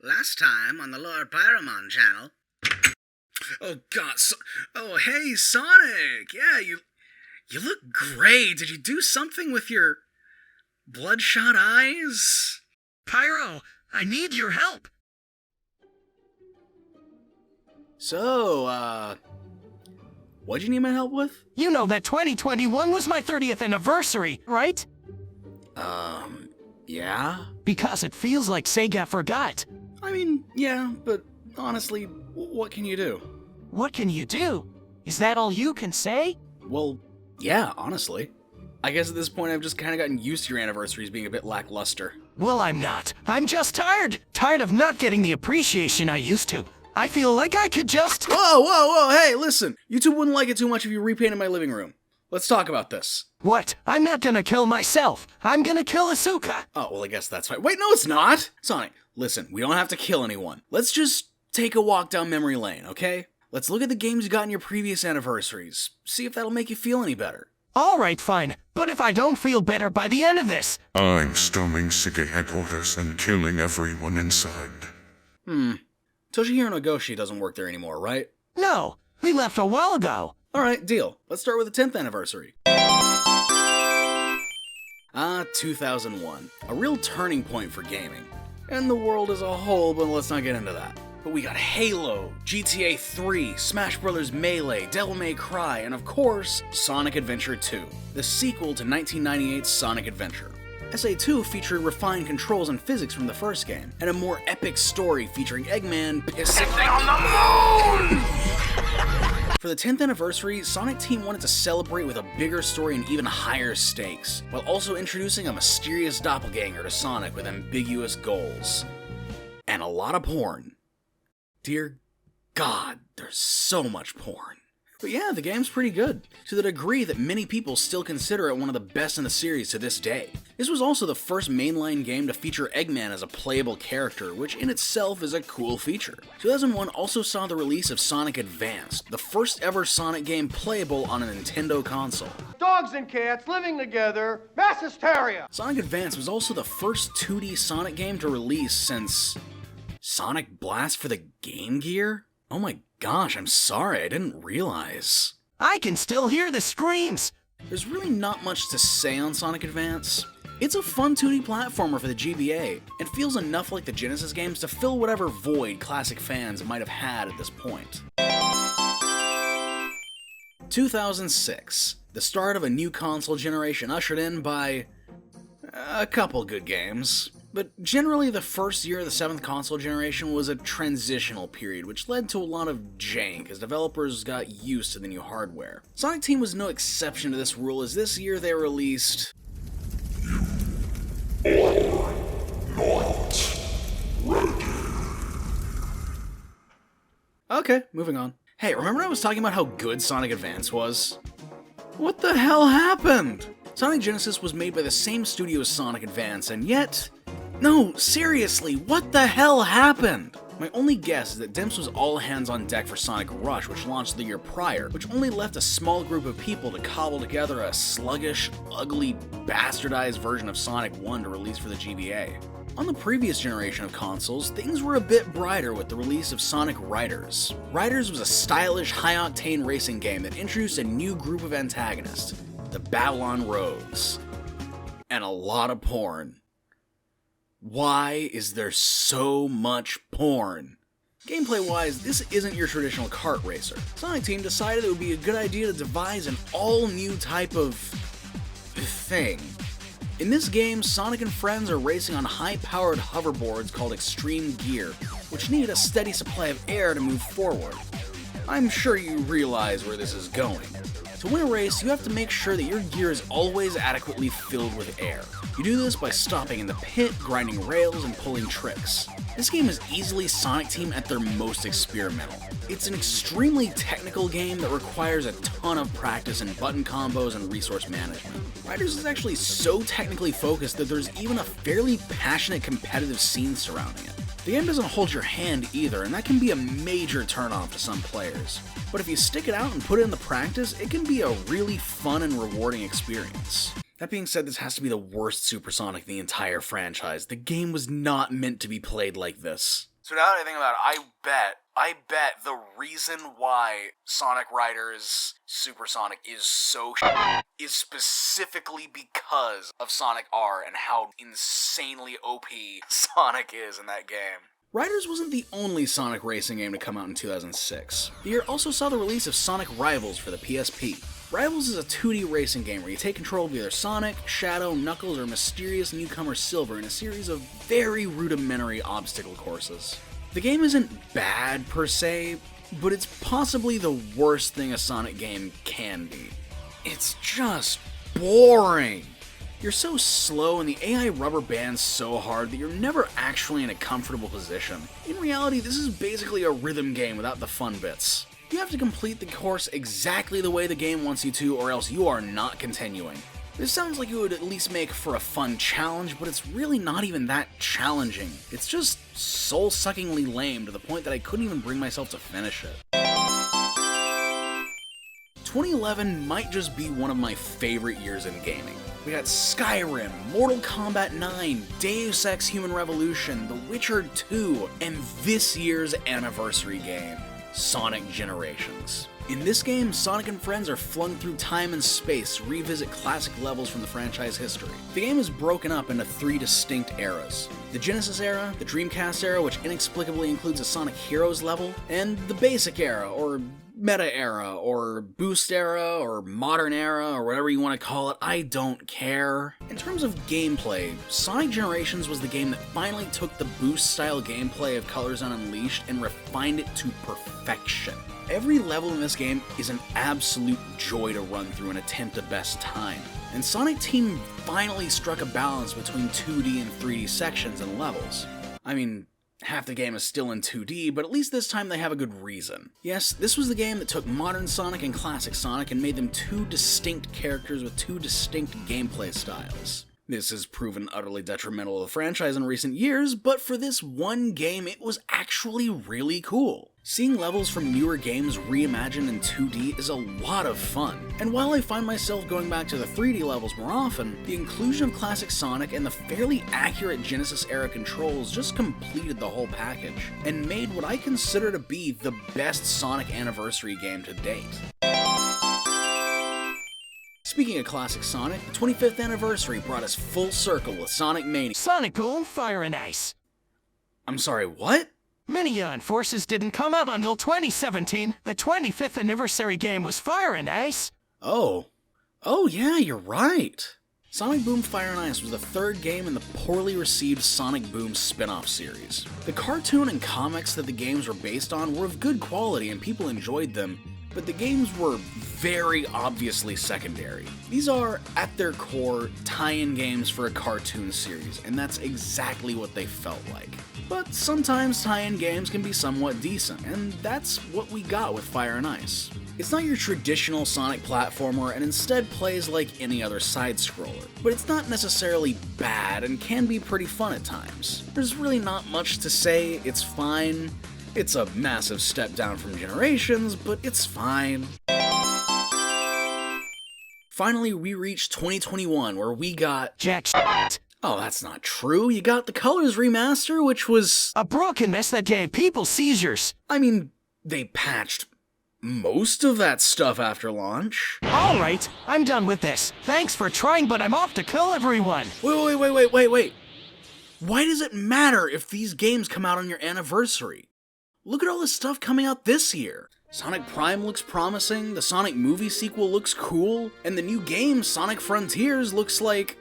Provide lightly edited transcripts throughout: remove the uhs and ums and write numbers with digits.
Last time on the Lord Pyramon channel. Oh god, oh hey Sonic! Yeah, you look great. Did you do something with your bloodshot eyes? Pyro, I need your help. So, what'd you need my help with? You know that 2021 was my 30th anniversary, right? Yeah? Because it feels like Sega forgot. I mean, yeah, but honestly, what can you do? What can you do? Is that all you can say? Well, yeah, honestly. I guess at this point I've just kind of gotten used to your anniversaries being a bit lackluster. Well, I'm not. I'm just tired. Tired of not getting the appreciation I used to. I feel like I could just— Whoa, hey, listen! You two wouldn't like it too much if you repainted my living room. Let's talk about this. What? I'm not gonna kill myself. I'm gonna kill Asuka. Oh, well, I guess that's fine. Wait, no, it's not! Sonic, listen, we don't have to kill anyone. Let's just take a walk down memory lane, okay? Let's look at the games you got in your previous anniversaries. See if that'll make you feel any better. Alright, fine. But if I don't feel better by the end of this— I'm storming Sega headquarters and killing everyone inside. Toshihiro Nagoshi doesn't work there anymore, right? No, we left a while ago. Alright, deal. Let's start with the 10th anniversary. 2001. A real turning point for gaming. And the world as a whole, but let's not get into that. But we got Halo, GTA 3, Smash Bros. Melee, Devil May Cry, and of course, Sonic Adventure 2, the sequel to 1998's Sonic Adventure. SA2 featured refined controls and physics from the first game, and a more epic story featuring Eggman pissing on the moon! For the 10th anniversary, Sonic Team wanted to celebrate with a bigger story and even higher stakes, while also introducing a mysterious doppelganger to Sonic with ambiguous goals. And a lot of porn. Dear God, there's so much porn. But yeah, the game's pretty good, to the degree that many people still consider it one of the best in the series to this day. This was also the first mainline game to feature Eggman as a playable character, which in itself is a cool feature. 2001 also saw the release of Sonic Advanced, the first ever Sonic game playable on a Nintendo console. Dogs and cats living together, mass hysteria! Sonic Advance was also the first 2D Sonic game to release since Sonic Blast for the Game Gear? Oh my gosh, I'm sorry, I didn't realize. I can still hear the screams. There's really not much to say on Sonic Advance. It's a fun 2D platformer for the GBA, and feels enough like the Genesis games to fill whatever void classic fans might have had at this point. 2006, the start of a new console generation ushered in by a couple good games. But generally, the first year of the 7th console generation was a transitional period, which led to a lot of jank as developers got used to the new hardware. Sonic Team was no exception to this rule, as this year they released Okay, moving on. Hey, remember I was talking about how good Sonic Advance was? What the hell happened? Sonic Genesis was made by the same studio as Sonic Advance, and yet— no, seriously, what the hell happened? My only guess is that Dimps was all hands on deck for Sonic Rush, which launched the year prior, which only left a small group of people to cobble together a sluggish, ugly, bastardized version of Sonic 1 to release for the GBA. On the previous generation of consoles, things were a bit brighter with the release of Sonic Riders. Riders was a stylish, high-octane racing game that introduced a new group of antagonists, the Babylon Rogues. And a lot of porn. Why is there so much porn? Gameplay-wise, this isn't your traditional kart racer. Sonic Team decided it would be a good idea to devise an all-new type of thing. In this game, Sonic and friends are racing on high-powered hoverboards called Extreme Gear, which need a steady supply of air to move forward. I'm sure you realize where this is going. To win a race, you have to make sure that your gear is always adequately filled with air. You do this by stopping in the pit, grinding rails, and pulling tricks. This game is easily Sonic Team at their most experimental. It's an extremely technical game that requires a ton of practice in button combos and resource management. Riders is actually so technically focused that there's even a fairly passionate competitive scene surrounding it. The game doesn't hold your hand either, and that can be a major turnoff to some players. But if you stick it out and put it in the practice, it can be a really fun and rewarding experience. That being said, this has to be the worst Supersonic in the entire franchise. The game was not meant to be played like this. So now that I think about it, I bet the reason why Sonic Riders Supersonic is so is specifically because of Sonic R and how insanely OP Sonic is in that game. Riders wasn't the only Sonic racing game to come out in 2006. The year also saw the release of Sonic Rivals for the PSP. Rivals is a 2D racing game where you take control of either Sonic, Shadow, Knuckles, or mysterious newcomer Silver in a series of very rudimentary obstacle courses. The game isn't bad per se, but it's possibly the worst thing a Sonic game can be. It's just boring. You're so slow and the AI rubber bands so hard that you're never actually in a comfortable position. In reality, this is basically a rhythm game without the fun bits. You have to complete the course exactly the way the game wants you to, or else you are not continuing. This sounds like it would at least make for a fun challenge, but it's really not even that challenging. It's just soul-suckingly lame to the point that I couldn't even bring myself to finish it. 2011 might just be one of my favorite years in gaming. We got Skyrim, Mortal Kombat 9, Deus Ex Human Revolution, The Witcher 2, and this year's anniversary game, Sonic Generations. In this game, Sonic and friends are flung through time and space to revisit classic levels from the franchise history. The game is broken up into 3 distinct eras. The Genesis era, the Dreamcast era, which inexplicably includes a Sonic Heroes level, and the Basic era, or Meta era, or Boost era, or Modern era, or whatever you want to call it, I don't care. In terms of gameplay, Sonic Generations was the game that finally took the Boost-style gameplay of Color Zone Unleashed and refined it to perfection. Every level in this game is an absolute joy to run through and attempt a best time. And Sonic Team finally struck a balance between 2D and 3D sections and levels. I mean, half the game is still in 2D, but at least this time they have a good reason. Yes, this was the game that took modern Sonic and classic Sonic and made them 2 distinct characters with 2 distinct gameplay styles. This has proven utterly detrimental to the franchise in recent years, but for this one game it was actually really cool. Seeing levels from newer games reimagined in 2D is a lot of fun, and while I find myself going back to the 3D levels more often, the inclusion of classic Sonic and the fairly accurate Genesis-era controls just completed the whole package, and made what I consider to be the best Sonic Anniversary game to date. Speaking of classic Sonic, the 25th anniversary brought us full circle with Sonic Mania. Sonic Boom, Fire and Ice. I'm sorry, what? Mania and Forces didn't come out until 2017. The 25th anniversary game was Fire and Ice. Oh yeah, you're right. Sonic Boom Fire and Ice was the 3rd game in the poorly received Sonic Boom spin-off series. The cartoon and comics that the games were based on were of good quality and people enjoyed them, but the games were very obviously secondary. These are, at their core, tie-in games for a cartoon series, and that's exactly what they felt like. But sometimes tie-in games can be somewhat decent, and that's what we got with Fire and Ice. It's not your traditional Sonic platformer and instead plays like any other side-scroller, but it's not necessarily bad and can be pretty fun at times. There's really not much to say, it's fine. It's a massive step down from Generations, but it's fine. Finally, we reached 2021, where we got Jack shit. Oh, that's not true. You got the Colors remaster, which was a broken mess that gave people seizures. I mean, they patched most of that stuff after launch. Alright, I'm done with this. Thanks for trying, but I'm off to kill everyone. Wait. Why does it matter if these games come out on your anniversary? Look at all the stuff coming out this year. Sonic Prime looks promising, the Sonic movie sequel looks cool, and the new game, Sonic Frontiers, looks like...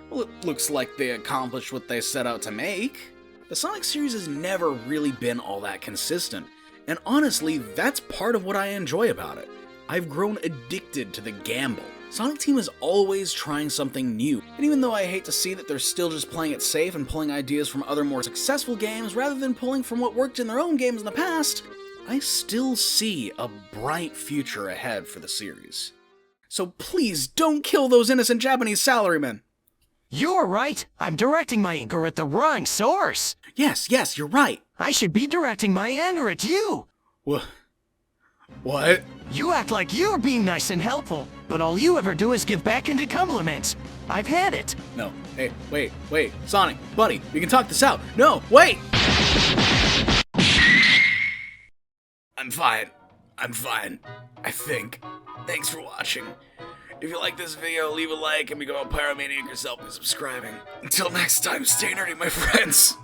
well, it looks like they accomplished what they set out to make. The Sonic series has never really been all that consistent, and honestly, that's part of what I enjoy about it. I've grown addicted to the gamble. Sonic Team is always trying something new, and even though I hate to see that they're still just playing it safe and pulling ideas from other more successful games rather than pulling from what worked in their own games in the past, I still see a bright future ahead for the series. So please don't kill those innocent Japanese salarymen! You're right. I'm directing my anger at the wrong source. Yes, you're right. I should be directing my anger at you. What? You act like you're being nice and helpful, but all you ever do is give back into compliments. I've had it. No. Hey, wait. Sonic, buddy, we can talk this out. No, wait! I'm fine. I'm fine. I think. Thanks for watching. If you like this video, leave a like and become a pyromaniac yourself by subscribing. Until next time, stay nerdy, my friends.